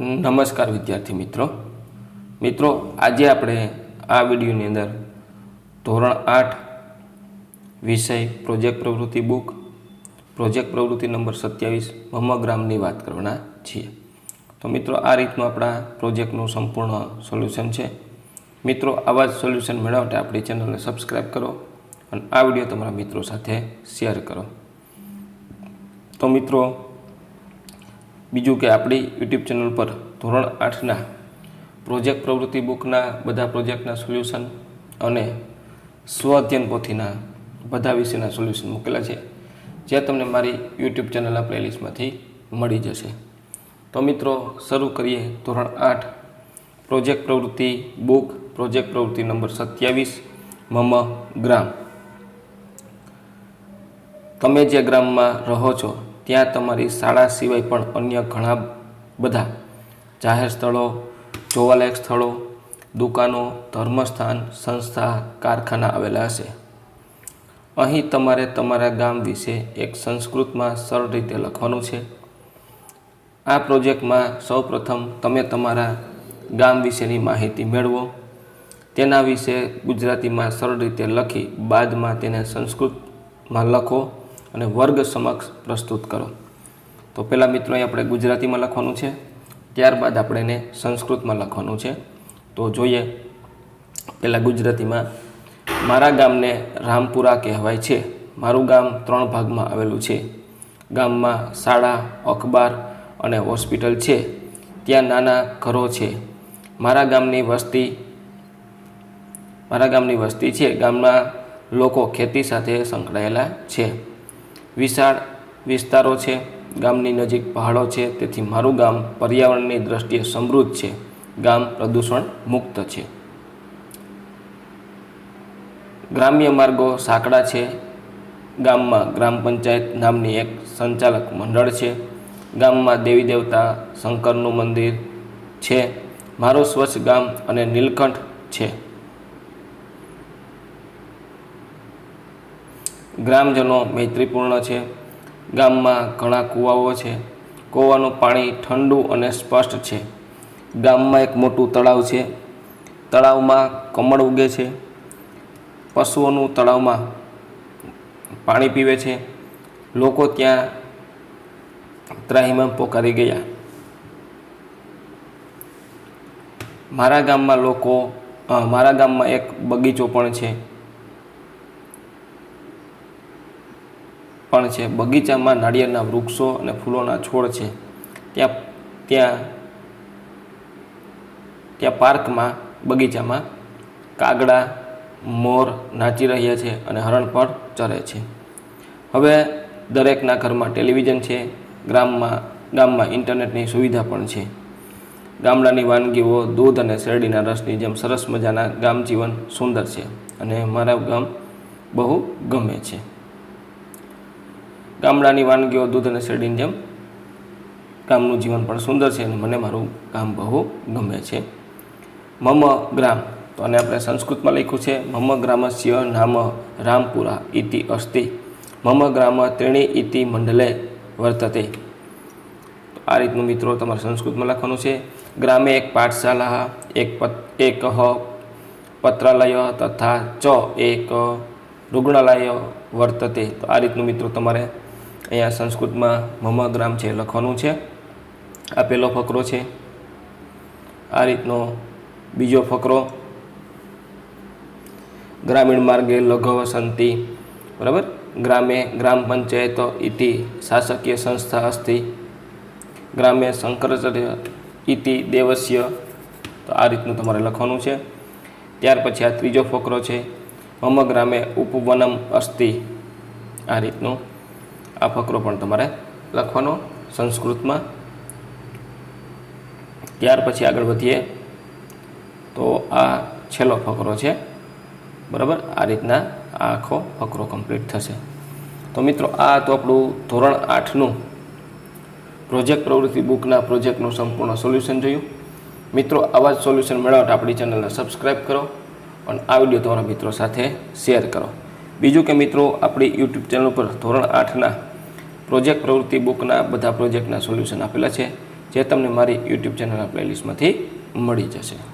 નમસ્કાર વિદ્યાર્થી મિત્રો આજે આપણે આ વિડીયોની અંદર ધોરણ 8 વિષય પ્રોજેક્ટ પ્રવૃત્તિ બુક પ્રોજેક્ટ પ્રવૃત્તિ નંબર 27 મમગ્રામની વાત કરવાના છીએ। તો મિત્રો આ રીતનું આપણા પ્રોજેક્ટનું સંપૂર્ણ સોલ્યુશન છે। મિત્રો આવા જ સોલ્યુશન મેળવવા માટે આપણી ચેનલને સબસ્ક્રાઈબ કરો અને આ વિડીયો તમારા મિત્રો સાથે શેર કરો। તો મિત્રો બીજું કે આપણી યુટ્યુબ ચેનલ પર ધોરણ 8ના પ્રોજેક્ટ પ્રવૃત્તિ બુકના બધા પ્રોજેક્ટના સોલ્યુશન અને સ્વઅધ્યયન પોથીના બધા વિષયના સોલ્યુશન મૂકેલા છે, જે તમને મારી યુટ્યુબ ચેનલના પ્લેલિસ્ટમાંથી મળી જશે। તો મિત્રો શરૂ કરીએ ધોરણ 8 પ્રોજેક્ટ પ્રવૃત્તિ બુક પ્રોજેક્ટ પ્રવૃત્તિ નંબર 27 મમગ્રામ। તમે જે ગ્રામમાં રહો છો ત્યાં તમારી શાળા સિવાય પણ અન્ય ઘણા બધા જાહેર સ્થળો, જોવાલાયક સ્થળો, દુકાનો, ધર્મસ્થાન, સંસ્થા, કારખાના આવેલા હશે। અહીં તમારે તમારા ગામ વિશે એક સંસ્કૃતમાં સરળ રીતે લખવાનું છે। આ પ્રોજેક્ટમાં સૌપ્રથમ તમે તમારા ગામ વિશેની માહિતી મેળવો, તેના વિશે ગુજરાતીમાં સરળ રીતે લખી બાદમાં તેને સંસ્કૃતમાં લખો અને વર્ગ સમક્ષ પ્રસ્તુત કરો। તો પહેલાં મિત્રો અહીં આપણે ગુજરાતીમાં લખવાનું છે, ત્યારબાદ આપણે એને સંસ્કૃતમાં લખવાનું છે। તો જોઈએ પહેલાં ગુજરાતીમાં। મારા ગામને રામપુરા કહેવાય છે। મારું ગામ 3 ભાગમાં આવેલું છે। ગામમાં શાળા, અખબાર અને હોસ્પિટલ છે। ત્યાં નાના ઘરો છે। મારા ગામની વસ્તી છે। ગામના લોકો ખેતી સાથે સંકળાયેલા છે। વિશાળ વિસ્તારો છે। ગામની નજીક પહાડો છે, તેથી મારું ગામ પર્યાવરણની દ્રષ્ટિએ સમૃદ્ધ છે। ગામ પ્રદૂષણ મુક્ત છે। ગ્રામ્ય માર્ગો સાંકડા છે। ગામમાં ગ્રામ પંચાયત નામની એક સંચાલક મંડળ છે। ગામમાં દેવી દેવતા શંકરનું મંદિર છે। મારું સ્વચ્છ ગામ અને નીલકંઠ છે। ગ્રામજનો મૈત્રીપૂર્ણ છે। ગામમાં ઘણા કૂવાઓ છે। કૂવાનું પાણી ઠંડુ અને સ્પષ્ટ છે। ગામમાં એક મોટું તળાવ છે। તળાવમાં કમળ ઉગે છે। પશુઓનું તળાવમાં પાણી પીવે છે। લોકો ત્યાં ત્રાહિમામ પોકારી ગયા। મારા ગામમાં એક બગીચો પણ છે। બગીચામાં નાળિયેરના વૃક્ષો અને ફૂલોના છોડ છે। ત્યાં પાર્કમાં બગીચામાં કાગડા, મોર નાચી રહ્યા છે અને હરણ પર ચરે છે। હવે દરેકના ઘરમાં ટેલિવિઝન છે। ગામમાં ઇન્ટરનેટની સુવિધા પણ છે। ગામડાની વાનગીઓ દૂધ અને શેરડીના રસની જેમ સરસ મજાના ગામ જીવન સુંદર છે અને મારું ગામ બહુ ગમે છે। ગામડાની વાનગીઓ દૂધ અને શેરડીની જેમ ગામનું જીવન પણ સુંદર છે અને મને મારું ગામ બહુ ગમે છે। મમ ગ્રામ, તો આને આપણે સંસ્કૃતમાં લખ્યું છે મમ ગ્રામસ્ય નામ રામપુરા ઇતિ અસ્તિ। મમ ગ્રામ ત્રીણી ઇતિ મંડલે વર્તતે। તો આ રીતનું મિત્રો તમારે સંસ્કૃતમાં લખવાનું છે। ગ્રામે એક પાઠશાલા, એક પત્રાલય તથા એક રૂગ્ણાલય વર્તતે। તો આ રીતનું મિત્રો તમારે અહીંયા સંસ્કૃતમાં મમ ગ્રામ છે લખવાનું છે। આ પહેલો ફકરો છે। આ રીતનો બીજો ફકરો, ગ્રામીણ માર્ગે લઘવસંતિ, બરાબર। ગ્રામે ગ્રામ પંચાયત ઇતિ શાસકીય સંસ્થા અસ્તિ। ગ્રામે શંકરાચાર્ય ઇતિ દેવસ્ય। તો આ રીતનું તમારે લખવાનું છે। ત્યાર પછી આ ત્રીજો ફકરો છે, મમ ગ્રામે ઉપવનમ અસ્તિ। આ રીતનું આ ફકરો પણ તમારે લખવાનો સંસ્કૃતમાં। ત્યાર પછી આગળ વધીએ તો આ છેલ્લો ફકરો છે, બરાબર। આ રીતના આ આખો ફકરો કમ્પ્લીટ થશે। તો મિત્રો આ તો આપણું ધોરણ 8નું પ્રોજેક્ટ પ્રવૃત્તિ બુકના પ્રોજેક્ટનું સંપૂર્ણ સોલ્યુશન જોયું। મિત્રો આવા જ સોલ્યુશન મેળવવા આપણી ચેનલને સબસ્ક્રાઈબ કરો અને આ વિડીયો તમારા મિત્રો સાથે શેર કરો। બીજું કે મિત્રો આપણી યુટ્યુબ ચેનલ પર ધોરણ 8ના પ્રોજેક્ટ પ્રવૃત્તિ બુકના બધા પ્રોજેક્ટના સોલ્યુશન આપેલા છે, જે તમને મારી યુટ્યુબ ચેનલના પ્લેલિસ્ટમાંથી મળી જશે.